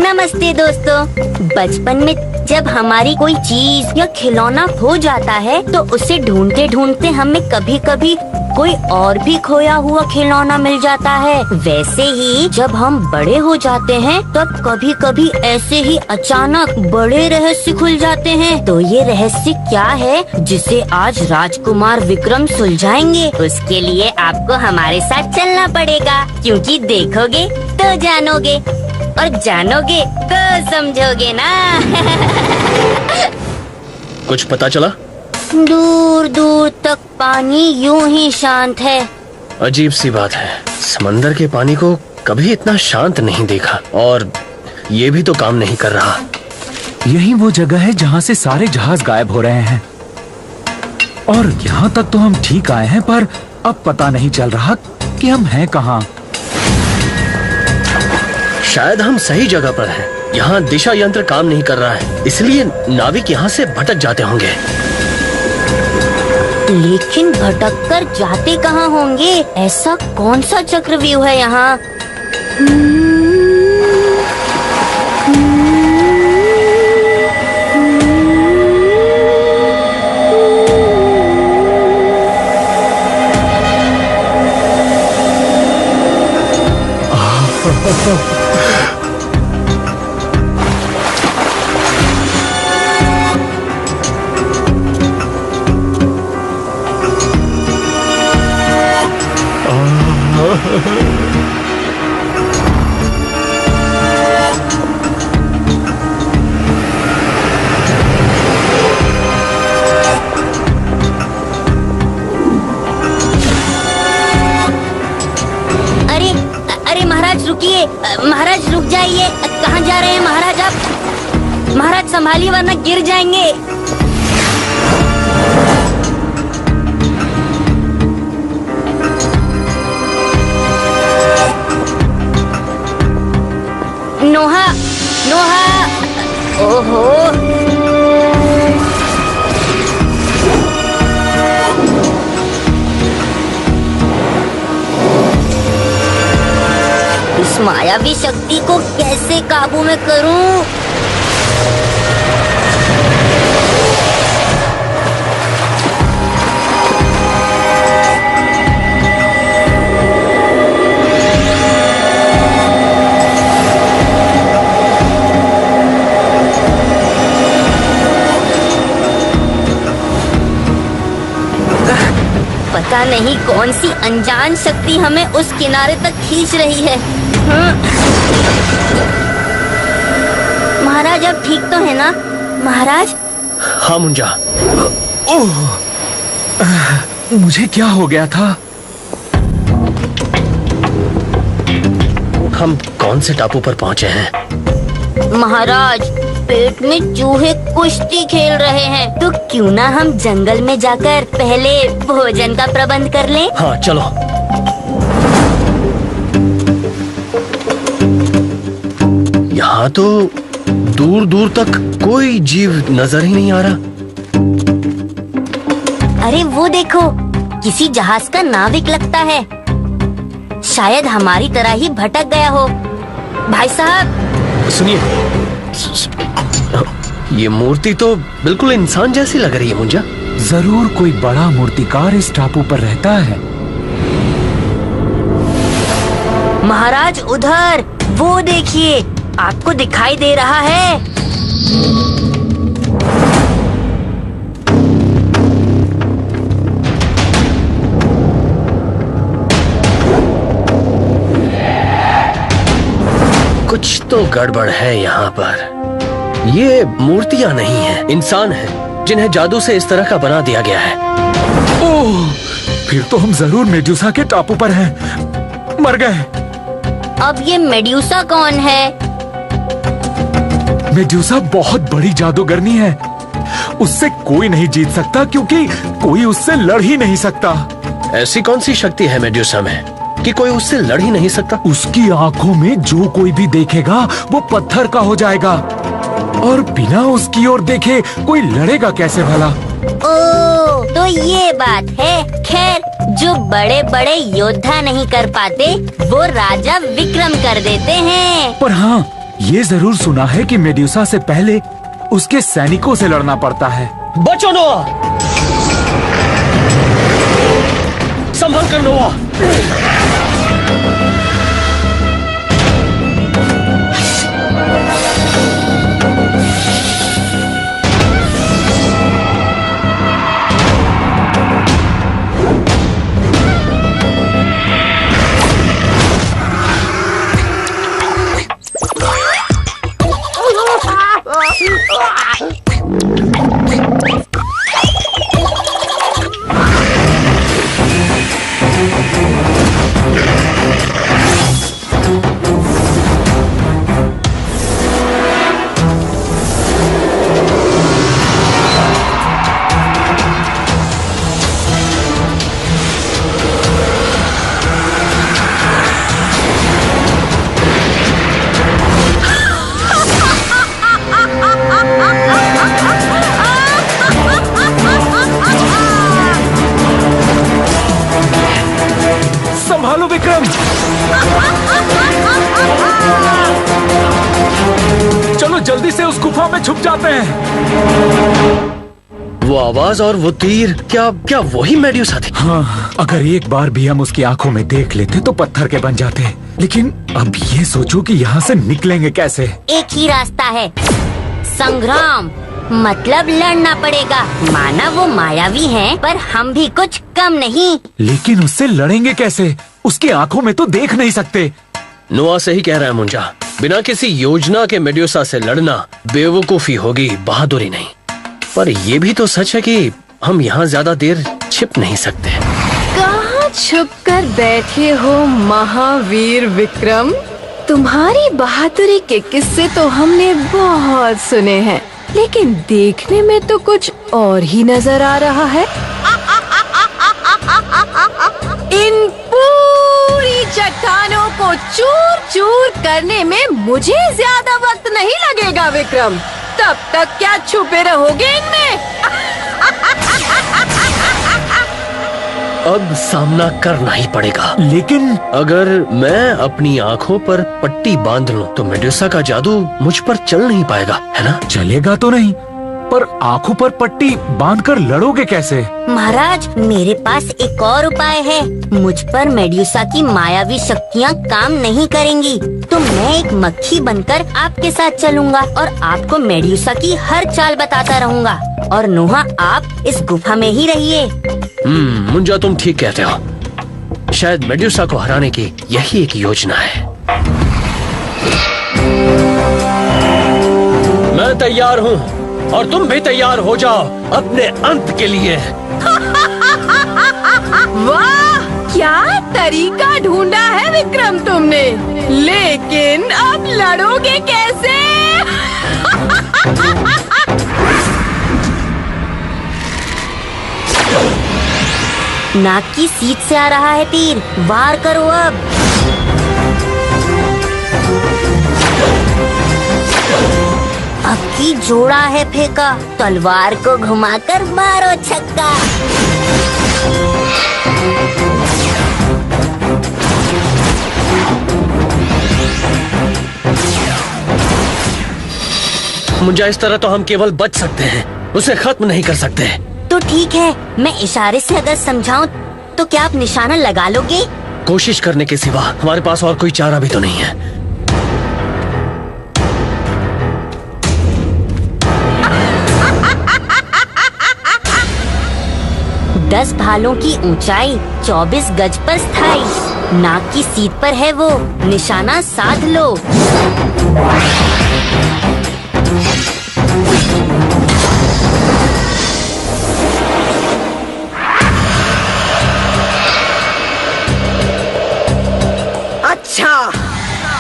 नमस्ते दोस्तों। बचपन में जब हमारी कोई चीज या खिलौना खो जाता है तो उसे ढूंढते ढूंढते हमें कभी कभी कोई और भी खोया हुआ खिलौना मिल जाता है। वैसे ही जब हम बड़े हो जाते हैं तब कभी कभी ऐसे ही अचानक बड़े रहस्य खुल जाते हैं। तो ये रहस्य क्या है जिसे आज राजकुमार विक्रम सुलझाएंगे? उसके लिए आपको हमारे साथ चलना पड़ेगा, क्योंकि देखोगे तो जानोगे और जानोगे तो समझोगे ना। कुछ पता चला? दूर दूर तक पानी यूं ही शांत है। अजीब सी बात है, समंदर के पानी को कभी इतना शांत नहीं देखा, और ये भी तो काम नहीं कर रहा। यही वो जगह है जहाँ से सारे जहाज गायब हो रहे हैं, और यहाँ तक तो हम ठीक आए हैं, पर अब पता नहीं चल रहा कि हम हैं कहाँ। शायद हम सही जगह पर हैं। यहाँ दिशा यंत्र काम नहीं कर रहा है, इसलिए नाविक यहाँ से भटक जाते होंगे। लेकिन भटक कर जाते कहाँ होंगे? ऐसा कौन सा चक्रव्यूह है यहाँ? अरे महाराज रुकिए, महाराज रुक जाइए। कहाँ जा रहे हैं महाराज आप? महाराज संभालिए वरना गिर जाएंगे। नोहा, नोहा, ओहो। इस मायावी शक्ति को कैसे काबू में करूं? पता नहीं कौन सी अनजान शक्ति हमें उस किनारे तक खींच रही है। महाराज अब ठीक तो है ना महाराज? हाँ मुंजा। ओह, मुझे क्या हो गया था? हम कौन से टापू पर पहुँचे हैं? महाराज पेट में चूहे कुश्ती खेल रहे हैं, तो क्यों ना हम जंगल में जाकर पहले भोजन का प्रबंध कर लें? हाँ चलो। यहाँ तो दूर दूर तक कोई जीव नजर ही नहीं आ रहा। अरे वो देखो, किसी जहाज का नाविक लगता है। शायद हमारी तरह ही भटक गया हो। भाई साहब सुनिए, ये मूर्ति तो बिल्कुल इंसान जैसी लग रही है मुंजा। जरूर कोई बड़ा मूर्तिकार इस टापू पर रहता है। महाराज उधर वो देखिए, आपको दिखाई दे रहा है? कुछ तो गड़बड़ है यहाँ पर। ये मूर्तियाँ नहीं हैं, इंसान हैं, जिन्हें जादू से इस तरह का बना दिया गया है। ओह, फिर तो हम जरूर मेडुसा के टापू पर हैं। मर गए। अब ये मेड्यूसा कौन है? मेडुसा बहुत बड़ी जादूगरनी है। उससे कोई नहीं जीत सकता, क्योंकि कोई उससे लड़ ही नहीं सकता। ऐसी कौन सी शक्ति है मेड्यूसा में कि कोई उससे लड़ ही नहीं सकता? उसकी आंखों में जो कोई भी देखेगा वो पत्थर का हो जाएगा, और बिना उसकी ओर देखे कोई लड़ेगा कैसे भला? ओह, तो ये बात है। खैर, जो बड़े बड़े योद्धा नहीं कर पाते वो राजा विक्रम कर देते हैं। पर हाँ, ये जरूर सुना है कि मेड्यूसा से पहले उसके सैनिकों से लड़ना पड़ता है। बचो नोआ, संभल कर नोआ। संभालो विक्रम। चलो जल्दी से उस गुफा में छुप जाते हैं। वो आवाज और वो तीर, क्या वही मेड्यूसा थी? हाँ, अगर एक बार भी हम उसकी आंखों में देख लेते तो पत्थर के बन जाते। लेकिन अब ये सोचो कि यहाँ से निकलेंगे कैसे? एक ही रास्ता है, संग्राम। मतलब लड़ना पड़ेगा। माना वो मायावी हैं, पर हम भी कुछ कम नहीं। लेकिन उससे लड़ेंगे कैसे? उसकी आंखों में तो देख नहीं सकते। नोआ सही कह रहा है मुंजा, बिना किसी योजना के मेड्यूसा से लड़ना बेवकूफी होगी, बहादुरी नहीं। पर ये भी तो सच है कि हम यहाँ ज्यादा देर छिप नहीं सकते। कहाँ छुप कर बैठे हो महावीर विक्रम? तुम्हारी बहादुरी के किस्से तो हमने बहुत सुने हैं, लेकिन देखने में तो कुछ और ही नजर आ रहा है। इन पूरी चट्टानों को चूर चूर करने में मुझे ज्यादा वक्त नहीं लगेगा विक्रम। तब तक क्या छुपे रहोगे इनमें? अब सामना करना ही पड़ेगा। लेकिन अगर मैं अपनी आंखों पर पट्टी बांध लूं तो मेड्यूसा का जादू मुझ पर चल नहीं पाएगा, है ना? चलेगा तो नहीं, पर आंखों पर पट्टी बांधकर लड़ोगे कैसे? महाराज, मेरे पास एक और उपाय है। मुझ पर मेड्यूसा की मायावी शक्तियाँ काम नहीं करेंगी, तो मैं एक मक्खी बनकर आपके साथ चलूंगा और आपको मेड्यूसा की हर चाल बताता रहूंगा। और नोहा, आप इस गुफा में ही रहिए। मुंजा, तुम ठीक कहते हो। शायद मेड्यूसा को हराने की यही एक योजना है। मैं तैयार हूँ और तुम भी तैयार हो जाओ अपने अंत के लिए। वाह, क्या तरीका ढूंढा है विक्रम तुमने। लेकिन अब लड़ोगे कैसे? नाक की सीट से आ रहा है तीर, वार करो अब। अब की जोड़ा है फेंका, तलवार को घुमाकर मारो छक्का। मुंजा, इस तरह तो हम केवल बच सकते हैं, उसे खत्म नहीं कर सकते। तो ठीक है, मैं इशारे से अगर समझाऊं तो क्या आप निशाना लगा लोगे? कोशिश करने के सिवा हमारे पास और कोई चारा भी तो नहीं है। दस भालों की ऊंचाई, 24 गज पर स्थायी। नाक की सीट पर है वो, निशाना साध लो। अच्छा,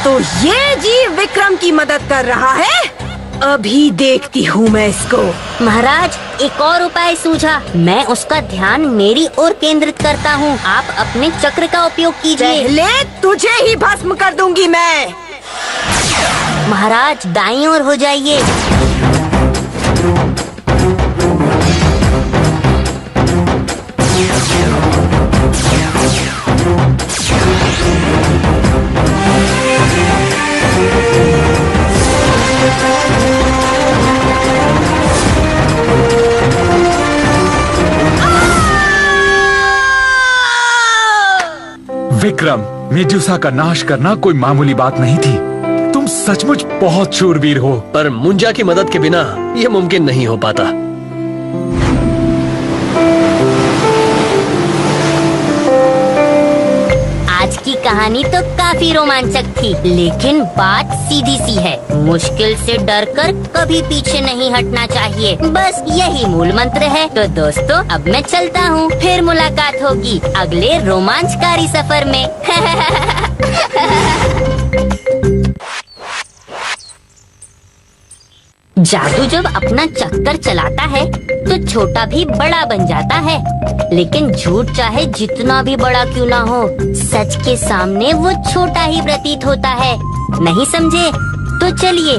तो ये जीव विक्रम की मदद कर रहा है। अभी देखती हूँ मैं इसको। महाराज, एक और उपाय सूझा। मैं उसका ध्यान मेरी ओर केंद्रित करता हूँ। आप अपने चक्र का उपयोग कीजिए। पहले तुझे ही भस्म कर दूंगी मैं। महाराज, दाईं ओर हो जाइए। विक्रम, मेडुसा का नाश करना कोई मामूली बात नहीं थी। तुम सचमुच बहुत शूरवीर हो। पर मुंजा की मदद के बिना यह मुमकिन नहीं हो पाता। आज की कहानी तो काफी रोमांचक थी, लेकिन बात सीधी सी है, मुश्किल से डरकर कभी पीछे नहीं हटना चाहिए। बस यही मूल मंत्र है। तो दोस्तों, अब मैं चलता हूँ, फिर मुलाकात होगी अगले रोमांचकारी सफर में। जादू जब अपना चक्कर चलाता है तो छोटा भी बड़ा बन जाता है, लेकिन झूठ चाहे जितना भी बड़ा क्यों ना हो, सच के सामने वो छोटा ही प्रतीत होता है। नहीं समझे? तो चलिए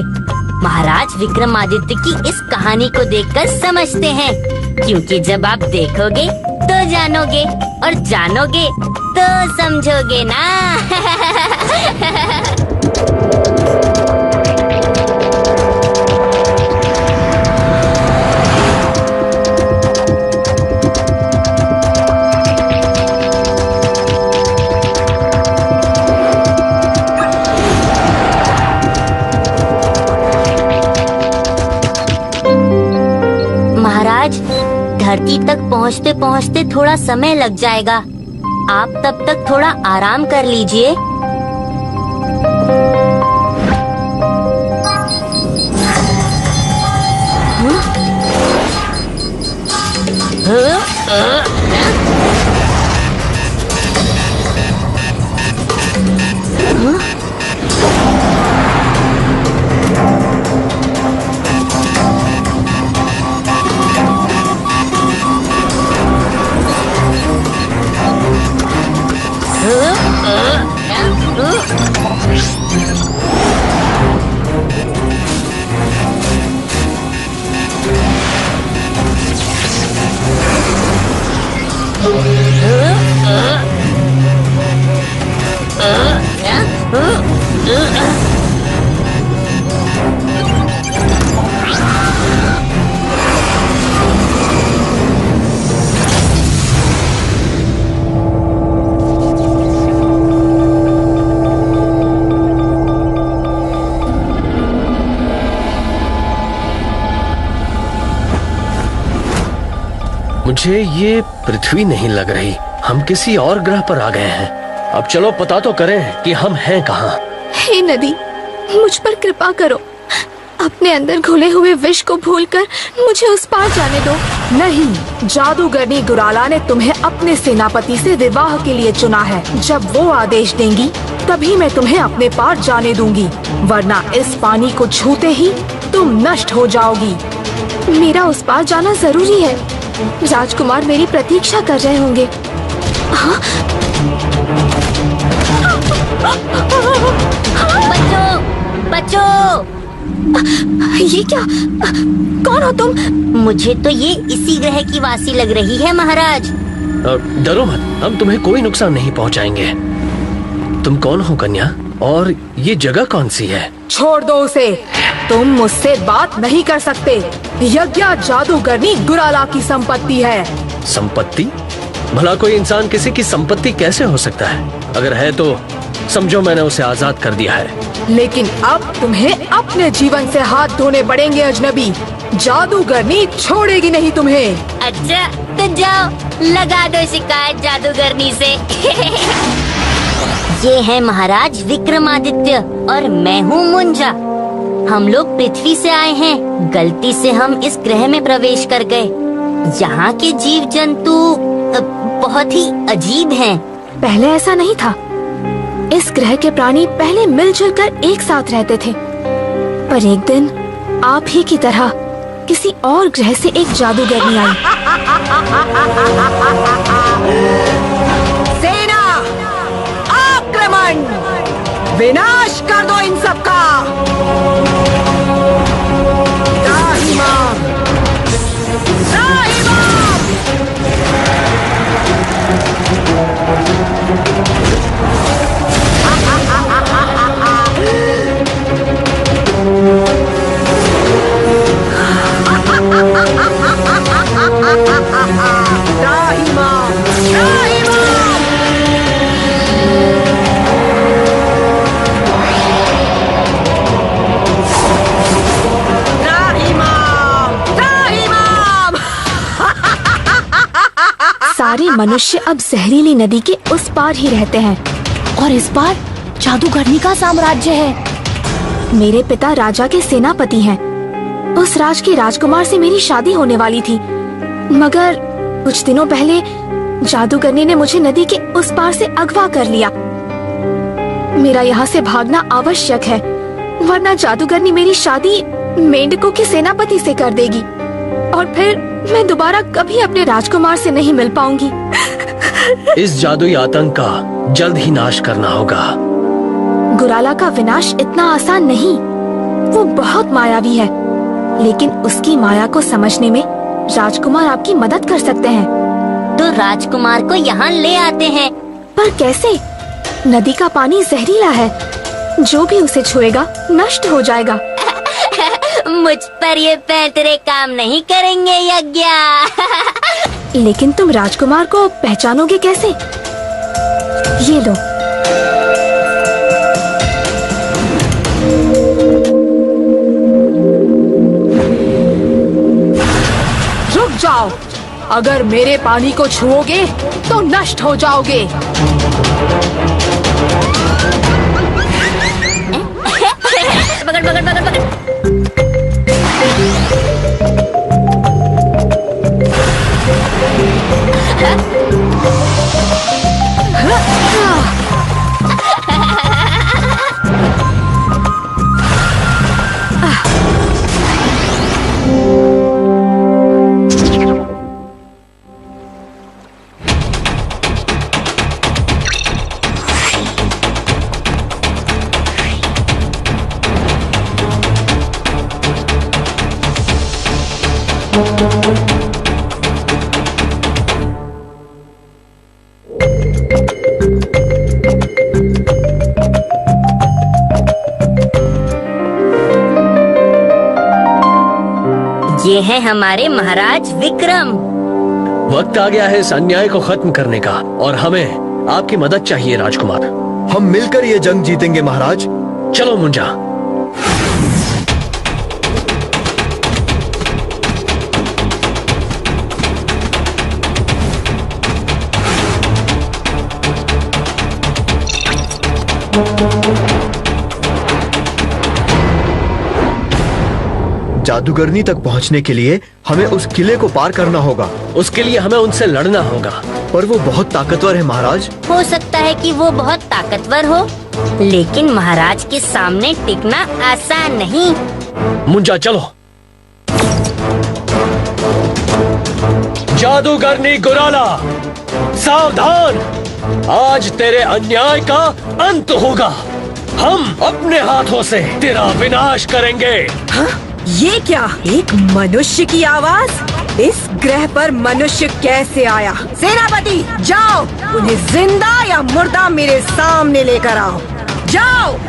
महाराज विक्रमादित्य की इस कहानी को देखकर समझते हैं, क्योंकि जब आप देखोगे तो जानोगे और जानोगे तो समझोगे ना। महाराज, धरती तक पहुँचते पहुँचते थोड़ा समय लग जाएगा। आप तब तक थोड़ा आराम कर लीजिए। मुझे ये पृथ्वी नहीं लग रही, हम किसी और ग्रह पर आ गए हैं। अब चलो पता तो करें कि हम हैं कहाँ। हे नदी, मुझ पर कृपा करो। अपने अंदर घुले हुए विष को भूलकर मुझे उस पार जाने दो। नहीं, जादूगरनी गुराला ने तुम्हें अपने सेनापति से विवाह के लिए चुना है। जब वो आदेश देंगी तभी मैं तुम्हें अपने पार जाने दूंगी, वरना इस पानी को छूते ही तुम नष्ट हो जाओगी। मेरा उस पार जाना जरूरी है। राजकुमार मेरी प्रतीक्षा कर रहे होंगे। हाँ? बच्चों, बच्चों! ये क्या? कौन हो तुम? मुझे तो ये इसी ग्रह की वासी लग रही है महाराज। डरो मत, हम तुम्हें कोई नुकसान नहीं पहुंचाएंगे। तुम कौन हो कन्या, और ये जगह कौन सी है? छोड़ दो उसे, तुम मुझसे बात नहीं कर सकते। यज्ञ जादूगरनी गुराला की संपत्ति है। संपत्ति? भला कोई इंसान किसी की संपत्ति कैसे हो सकता है? अगर है तो समझो मैंने उसे आजाद कर दिया है। लेकिन अब तुम्हें अपने जीवन से हाथ धोने पड़ेंगे अजनबी। जादूगरनी छोड़ेगी नहीं तुम्हें। अच्छा, तो जाओ लगा दो शिकायत जादूगरनी से। ये है महाराज विक्रमादित्य और मैं हूँ मुंजा। हम लोग पृथ्वी से आए हैं। गलती से हम इस ग्रह में प्रवेश कर गए। यहाँ के जीव जंतु बहुत ही अजीब हैं। पहले ऐसा नहीं था। इस ग्रह के प्राणी पहले मिलजुल कर एक साथ रहते थे, पर एक दिन आप ही की तरह किसी और ग्रह से एक जादूगरनी आई। सेना, आक्रमण! विनाश कर दो इन सबका। त्राहिमाम! त्राहिमाम! त्राहिमाम! त्राहिमाम! मनुष्य अब जहरीली नदी के उस पार ही रहते हैं और इस पार जादूगरनी का साम्राज्य है। मेरे पिता राजा के सेनापति हैं। उस राज के राजकुमार से मेरी शादी होने वाली थी, मगर कुछ दिनों पहले जादूगरनी ने मुझे नदी के उस पार से अगवा कर लिया। मेरा यहाँ से भागना आवश्यक है, वरना जादूगरनी मेरी शादी मेंढकों के सेनापति से कर देगी और फिर मैं दोबारा कभी अपने राजकुमार से नहीं मिल पाऊंगी। इस जादुई आतंक का जल्द ही नाश करना होगा। गुराला का विनाश इतना आसान नहीं, वो बहुत मायावी है, लेकिन उसकी माया को समझने में राजकुमार आपकी मदद कर सकते हैं। तो राजकुमार को यहाँ ले आते हैं। पर कैसे? नदी का पानी जहरीला है, जो भी उसे छुएगा नष्ट हो जाएगा। मुझ पर ये पैंतरे काम नहीं करेंगे यज्ञ। लेकिन तुम राजकुमार को पहचानोगे कैसे? ये लो। रुक जाओ, अगर मेरे पानी को छुओगे तो नष्ट हो जाओगे। पकड़ पकड़ पकड़ पकड़। ये है हमारे महाराज विक्रम। वक्त आ गया है इस अन्याय को खत्म करने का और हमें आपकी मदद चाहिए राजकुमार। हम मिलकर ये जंग जीतेंगे महाराज। चलो मुंजा। जादूगरनी तक पहुंचने के लिए हमें उस किले को पार करना होगा। उसके लिए हमें उनसे लड़ना होगा। पर वो बहुत ताकतवर है महाराज। हो सकता है कि वो बहुत ताकतवर हो, लेकिन महाराज के सामने टिकना आसान नहीं। मुंजा चलो। जादूगरनी गुराला, सावधान, आज तेरे अन्याय का अंत होगा। हम अपने हाथों से तेरा विनाश करेंगे। ये क्या? एक मनुष्य की आवाज? इस ग्रह पर मनुष्य कैसे आया? सेनापति जाओ, उन्हें जिंदा या मुर्दा मेरे सामने लेकर आओ। जाओ।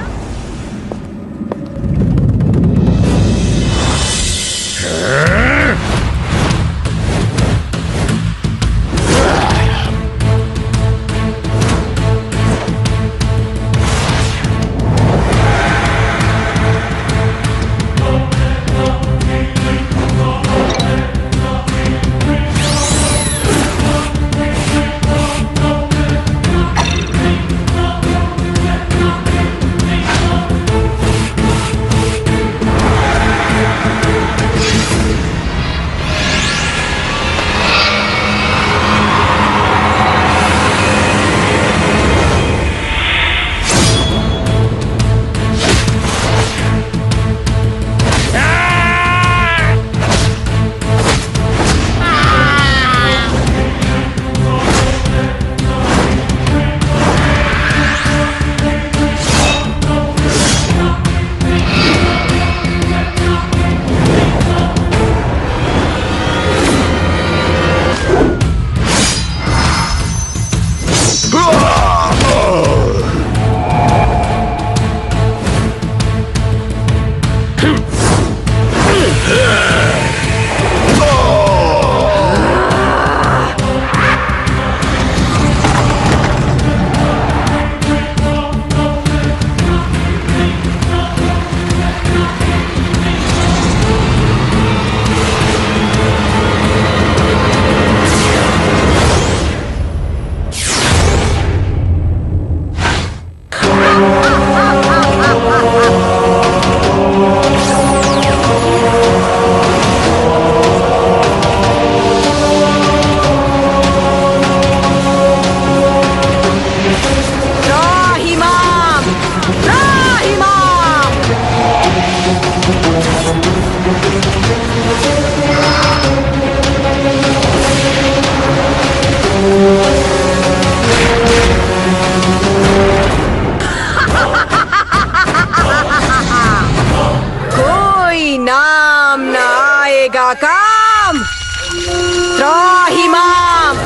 त्राहिमाम,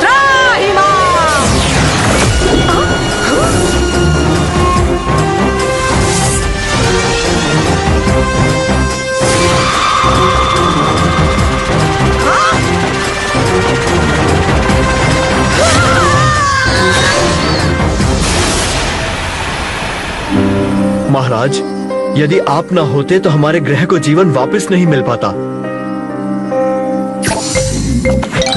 त्राहिमाम। महाराज, यदि आप ना होते तो हमारे ग्रह को जीवन वापस नहीं मिल पाता।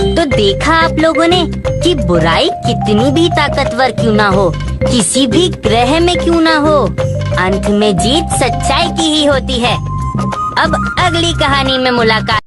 तो देखा आप लोगों ने कि बुराई कितनी भी ताकतवर क्यों ना हो, किसी भी ग्रह में क्यों ना हो, अंत में जीत सच्चाई की ही होती है। अब अगली कहानी में मुलाकात